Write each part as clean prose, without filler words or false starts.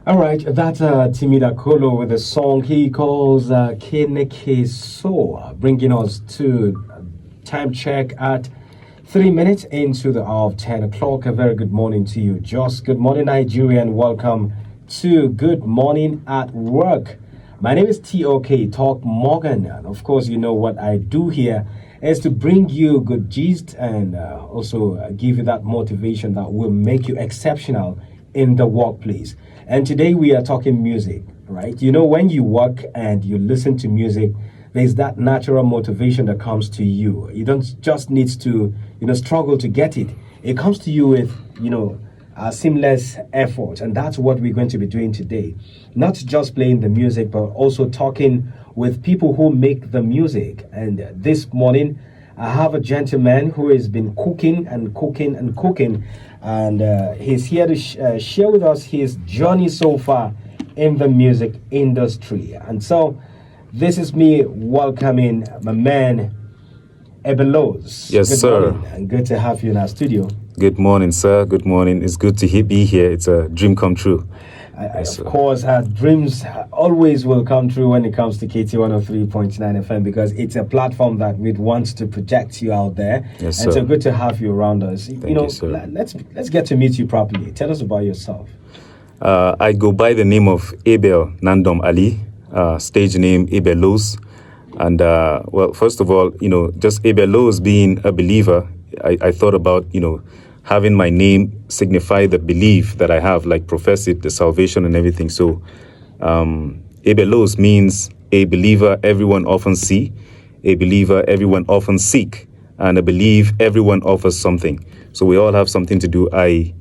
All right, that's Timida Kolo with a song he calls Keneke So, bringing us to time check at 3 minutes into the hour of 10 o'clock. A very good morning to you, Jos. Good morning, Nigeria, and welcome to Good Morning at Work. My name is Tok Morgan, and of course, you know what I do here is to bring you good gist and also give you that motivation that will make you exceptional in the workplace. And today we are talking music, right? You know, when you work and you listen to music, there's that natural motivation that comes to you. You don't just need to, struggle to get it. It comes to you with, a seamless effort. And that's what we're going to be doing today. Not just playing the music, but also talking with people who make the music. And this morning, I have a gentleman who has been cooking and cooking and cooking. And he's here to share with us his journey so far in the music industry. And so this is me welcoming my man, Abe1os. Yes, good sir. Morning, and good to have you in our studio. Good morning, sir. Good morning. It's good to be here. It's a dream come true. Yes, of course, our dreams always will come true when it comes to KT 103.9 FM because it's a platform that we'd want to project you out there. Yes, and sir. so good to have you around us. Thank you, sir. Let's get to meet you properly. Tell us about yourself. I go by the name of Abel Nandom Ali, stage name Abe1os. And well, first of all, just Abe1os being a believer, I thought about, having my name signify the belief that I have, like profess it, the salvation and everything. So Abe1os means a believer everyone often see, a believer everyone often seek, and a believe everyone offers something. So we all have something to do. I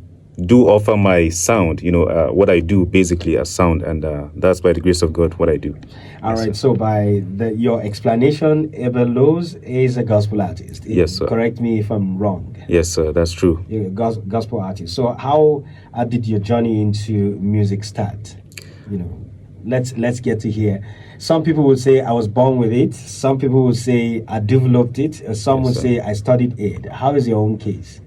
do offer my sound, what I do basically as sound, and that's by the grace of God what I do. All right, so by your explanation, Abe1os is a gospel artist. Yes, sir. Correct me if I'm wrong. Yes, sir, that's true. You're a gospel artist. So how did your journey into music start? Let's get to hear. Some people would say I was born with it. Some people would say I developed it. Some would say I studied it. How is your own case?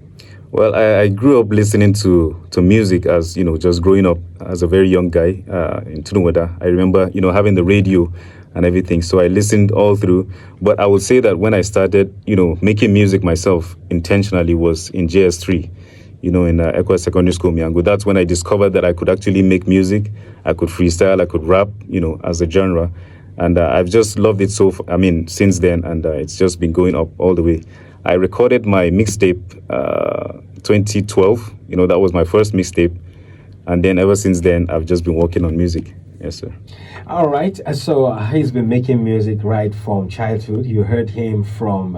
Well, I grew up listening to music as, just growing up as a very young guy in Tunumwada. I remember, having the radio and everything. So I listened all through. But I would say that when I started, making music myself intentionally was in JS3, in Ekwa Secondary School, Miango. That's when I discovered that I could actually make music. I could freestyle, I could rap, as a genre. And I've just loved it since then. And it's just been going up all the way. I recorded my mixtape 2012. That was my first mixtape. And then ever since then, I've just been working on music. Yes, sir. All right. So he's been making music right from childhood. You heard him from,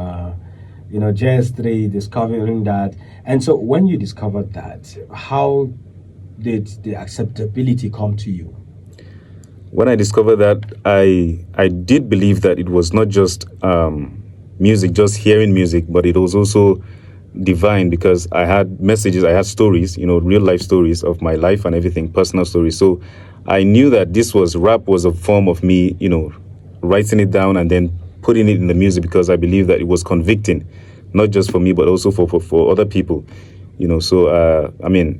JS3, discovering that. And so when you discovered that, how did the acceptability come to you? When I discovered that, I did believe that it was not just music, just hearing music, but it was also divine because I had messages, I had stories, real life stories of my life and everything, personal stories. So I knew that rap was a form of me, writing it down and then putting it in the music because I believe that it was convicting, not just for me, but also for other people, So,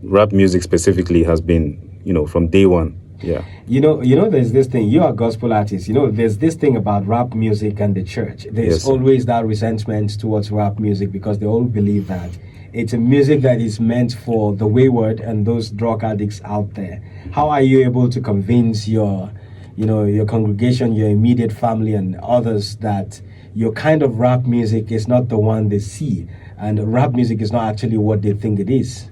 rap music specifically has been, from day one. Yeah. There's this thing, you're a gospel artist, there's this thing about rap music and the church. There's always that resentment towards rap music because they all believe that it's a music that is meant for the wayward and those drug addicts out there. How are you able to convince your congregation, your immediate family and others that your kind of rap music is not the one they see and rap music is not actually what they think it is?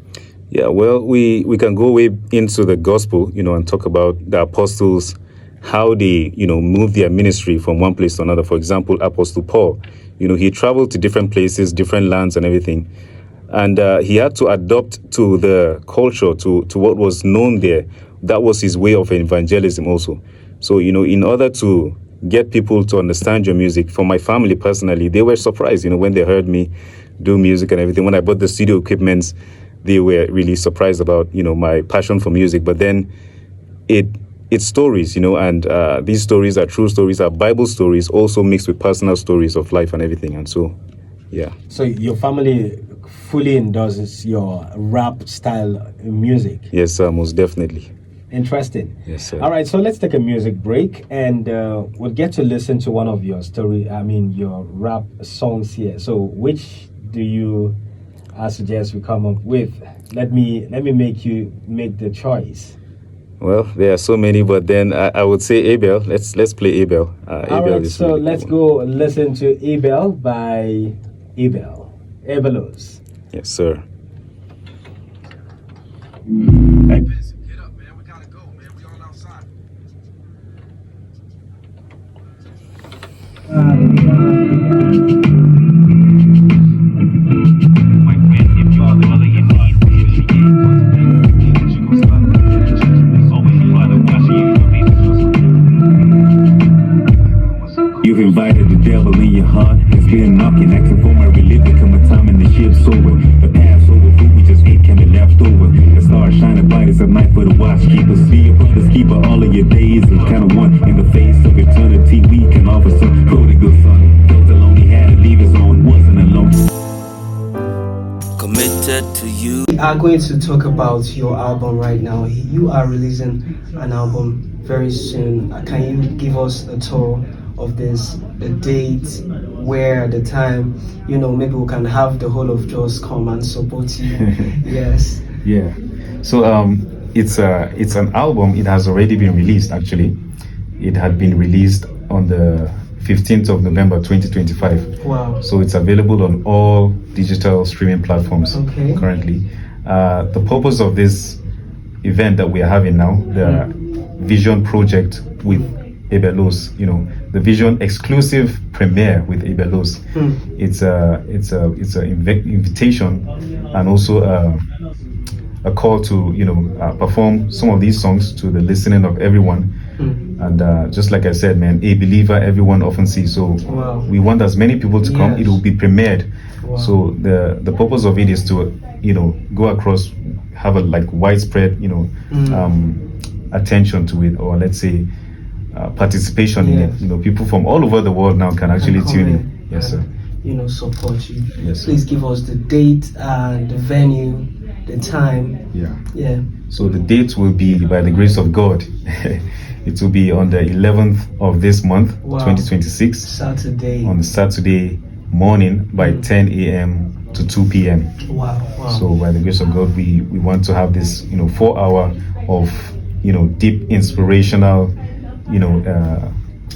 Yeah, well, we can go way into the gospel, and talk about the apostles, how they, moved their ministry from one place to another. For example, Apostle Paul, he traveled to different places, different lands and everything. And he had to adapt to the culture, to what was known there. That was his way of evangelism also. So, in order to get people to understand your music, for my family personally, they were surprised, when they heard me do music and everything. When I bought the studio equipment, they were really surprised about, my passion for music. But then it's stories, and these stories are true stories, are Bible stories, also mixed with personal stories of life and everything. And so, yeah. So your family fully endorses your rap style music? Yes, sir, most definitely. Interesting. Yes, sir. All right, so let's take a music break, and we'll get to listen to one of your your rap songs here. So, which do you suggest we come up with? Let me make you make the choice. Well, there are so many, but then I would say Abel. Let's play Abel. All right, so really let's go listen to Abel by Abe1os. Yes, sir. Hey, Vincent, get up, man. We gotta go, man. We all outside. You've invited the devil in your heart. It's been knocking, asking for my relief. Come a time and the ship's over. The Passover food we just ate can be left over. The stars shining bright as a night for the watchkeeper. See your brother's keeper all of your days. And kind of one in the face of eternity. We can offer some prodigal son. Felt alone, he had to leave his own. Wasn't alone. Committed to you. We are going to talk about your album right now. You are releasing an album very soon. Can you give us a tour of this, the date, where, the time? Maybe we can have the whole of Jos come and support you. Yes. Yeah. So it's an album. It has already been released. Actually, it had been released on the 15th of November 2025. Wow. So it's available on all digital streaming platforms currently. The purpose of this event that we are having now, the Vision Project with Abe1os, the Vision exclusive premiere with Abe1os. It's an invitation and also a call to perform some of these songs to the listening of everyone. And just like I said, man, a believer everyone often sees. So we want as many people to come. It will be premiered. So the purpose of it is to go across, have a widespread attention to it, or let's say participation in it. People from all over the world now can actually tune in. Yes, sir. Support you. Yes, sir. Please give us the date and the venue, the time. Yeah. So the date will be, by the grace of God, it will be on the 11th of this month, 2026. Saturday. On Saturday morning by 10 a.m. to 2 p.m. Wow. So by the grace of God, we want to have this 4 hour of deep inspirational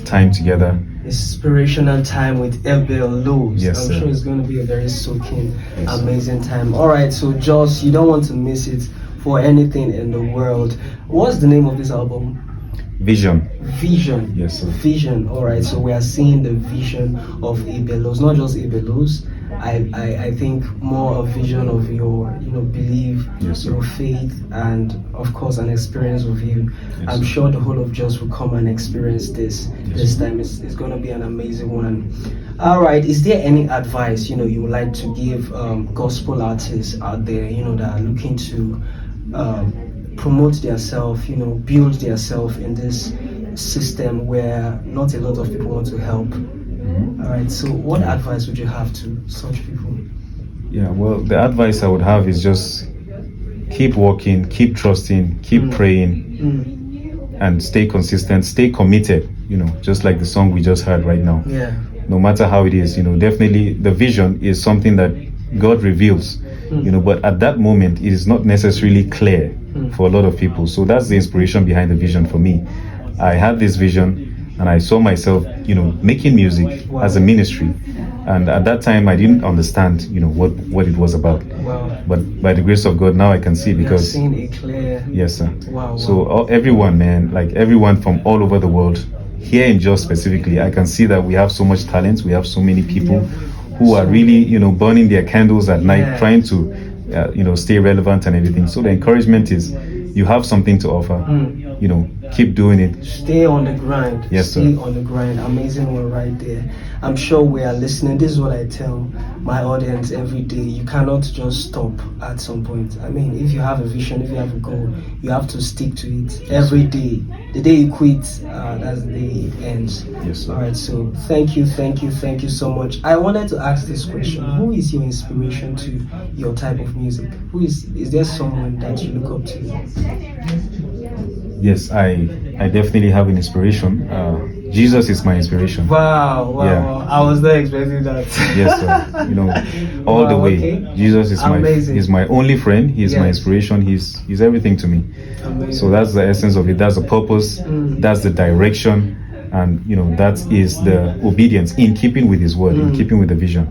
time together. Inspirational time with Abe1os. Yes, I'm sure it's going to be a very soaking, amazing time. All right, so Jos, you don't want to miss it for anything in the world. What's the name of this album? Vision. Yes, sir. Vision. All right, so we are seeing the vision of Abe1os, not just Abe1os. I think more a vision of your belief, your faith, and of course an experience of you. I'm sure the whole of Jos will come and experience this time. It's going to be an amazing one. All right, is there any advice you would like to give gospel artists out there that are looking to promote themselves, build themselves in this system where not a lot of people want to help? All right, so what advice would you have to such people? Yeah, well, the advice I would have is just keep working, keep trusting, keep praying, and stay consistent, stay committed, just like the song we just heard right now. Yeah. No matter how it is, definitely the vision is something that God reveals, but at that moment it is not necessarily clear for a lot of people. So that's the inspiration behind the vision for me. I had this vision and I saw myself, making music as a ministry. And at that time, I didn't understand, what it was about. Wow. But by the grace of God, now I can see because... You're seeing it clear. Yes, sir. Wow. So everyone, man, everyone from all over the world, here in Jos specifically, I can see that we have so much talent. We have so many people who are really, burning their candles at night, trying to, stay relevant and everything. So the encouragement is, you have something to offer, keep doing it. Stay on the grind. Yes, Stay sir. on the grind. Amazing one right there. I'm sure we are listening. This is what I tell my audience every day. You cannot just stop at some point. I mean, if you have a vision, if you have a goal, you have to stick to it every day. The day you quit, that's the day it ends. Yes, sir. All right. So thank you so much. I wanted to ask this question: who is your inspiration to your type of music? Who is there someone that you look up to? Yes, I definitely have an inspiration. Jesus is my inspiration. Wow, Yeah. wow. I was not expecting that. Yes, sir. You know, all the Wow, way. okay. Jesus is Amazing. he's my only friend. He's my Yes. inspiration. He's everything to me. Amazing. So that's the essence of it. That's the purpose. That's the direction, and you know that is the obedience in keeping with His word, in keeping with the vision.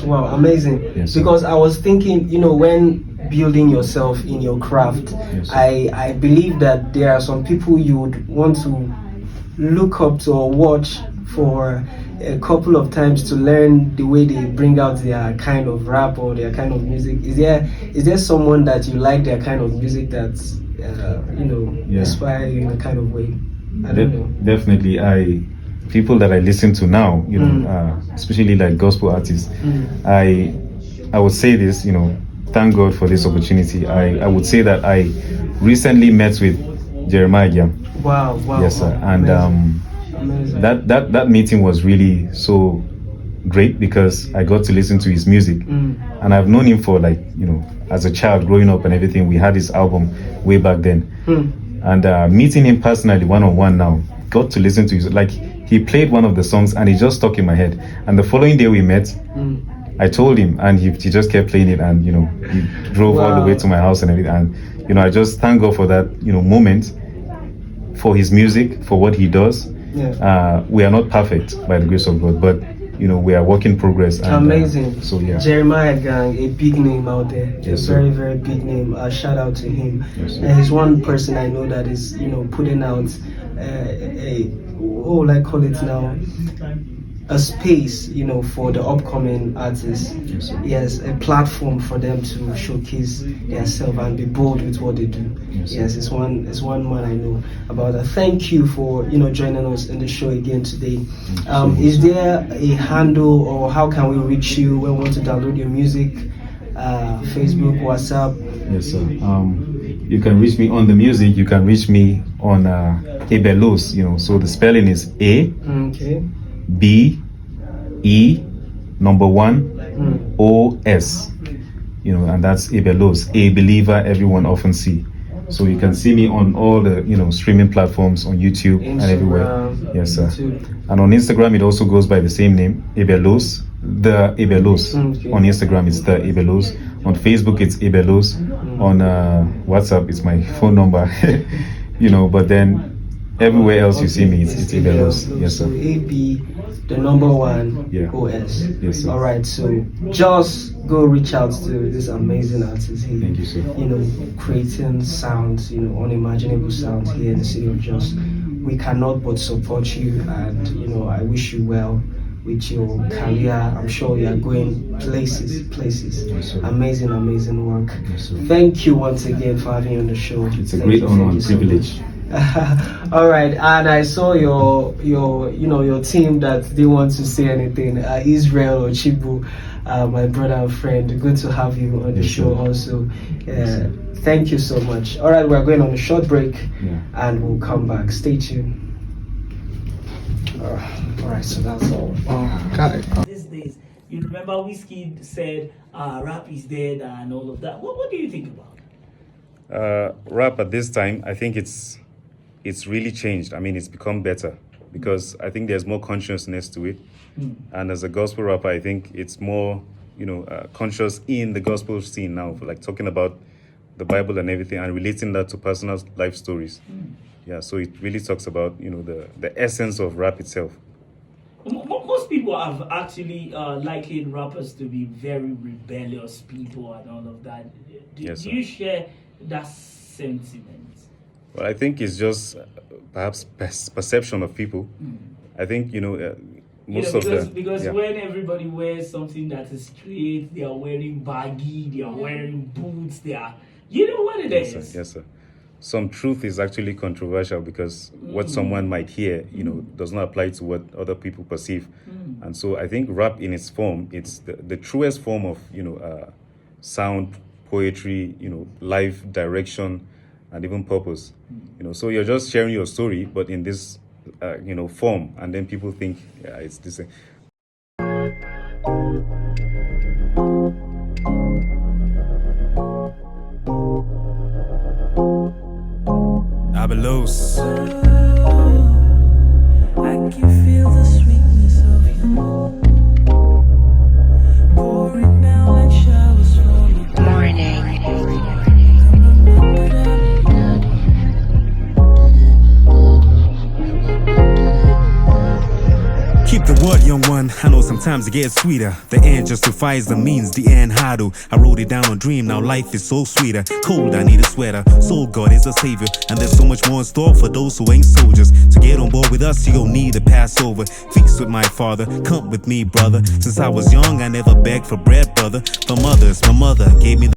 Wow, amazing. Yes, sir. Because I was thinking, when building yourself in your craft, Yes, sir. I believe that there are some people you would want to look up to or watch for a couple of times to learn the way they bring out their kind of rap or their kind of music. Is there someone that you like their kind of music that's Yeah. inspire you in a kind of way? I don't know. Definitely, people that I listen to now, especially like gospel artists, I would say this, thank God for this opportunity. I would say that I recently met with Jeremiah. Wow. Yes, sir. Wow. And Amazing. that meeting was really so great because I got to listen to his music, and I've known him for as a child growing up and everything. We had his album way back then, and meeting him personally one-on-one now, got to listen to his, he played one of the songs and it just stuck in my head. And the following day we met, I told him, and he just kept playing it, and he drove all the way to my house and everything. And I just thank God for that moment, for his music, for what he does. Yeah. We are not perfect by the grace of God, but we are work in progress. And, Amazing. So yeah. Jeremiah Gang, a big name out there. Yes, a sir. very, very big name. Shout out to him. Yes, sir. And he's one person I know that is, putting out what will I call it now? A space, for the upcoming artists. Yes, sir. Yes, a platform for them to showcase themselves and be bold with what they do. Yes, sir. It's one man I know about that. Thank you for joining us in the show again today. Is there a handle, or how can we reach you when we want to download your music? Facebook, WhatsApp? Yes, sir. You can reach me on the music. You can reach me on Abe1os. So the spelling is Okay. ABE1 and that's Abe1os, a believer everyone often see. So you can see me on all the streaming platforms, on YouTube and everywhere. Yes, sir. YouTube. And on Instagram it also goes by the same name, Abe1os, the Abe1os. Okay. On Instagram it's the Abe1os. On Facebook it's Abe1os. On WhatsApp it's my phone number. But then everywhere else you see me, it's Abe1os. Yes, sir. So AB, the number one, Yeah. OS. Yes, sir. All right, so just go reach out to this amazing artist here. Thank you, sir. Creating sounds, unimaginable sounds here in the city of Jos. We cannot but support you, and I wish you well with your career. I'm sure you are going places. Yes, sir. Amazing work. Yes, sir. Thank you once again for having me on the show. It's a Thank great you, honor thank you and so privilege. much. All right, and I saw your team that they want to say anything. Israel or Chibu, my brother and friend. Good to have you on the Yes, show. sir. Also, thank you so much. All right, we're going on a short break, Yeah. and we'll come back. Stay tuned. All right, so that's all. These days, you remember Whiskey said rap is dead and all of that. What do you think about it? Rap at this time, I think it's really changed. I mean, it's become better because I think there's more consciousness to it. And as a gospel rapper, I think it's more, conscious in the gospel scene now, for talking about the Bible and everything and relating that to personal life stories. Yeah, so it really talks about, the essence of rap itself. Most people have actually likened rappers to be very rebellious people and all of that. Yes, Do sir. you share that sentiment? Well, I think it's just perhaps perception of people. I think, most of because yeah. when everybody wears something that is straight, they are wearing baggy, they are wearing boots, they are, you know what it Yes, is. sir. Yes, sir. some truth is actually controversial because what someone might hear, does not apply to what other people perceive. And so I think rap in its form, it's the truest form of, sound, poetry, life direction, and even purpose. So you're just sharing your story, but in this, form, and then people think, yeah, it's this. Abe1os. I can feel the sweetness of you pouring down like showers from the morning. Keep the word, young one. I know sometimes it gets sweeter. The end justifies the means, the end hadu. I wrote it down on dream, now life is so sweeter. Cold, I need a sweater. Soul God is a savior. And there's so much more in store for those who ain't soldiers. To get on board with us, you gon' need a Passover. Feast with my father, come with me, brother. Since I was young, I never begged for bread, brother. From others, my mother gave me the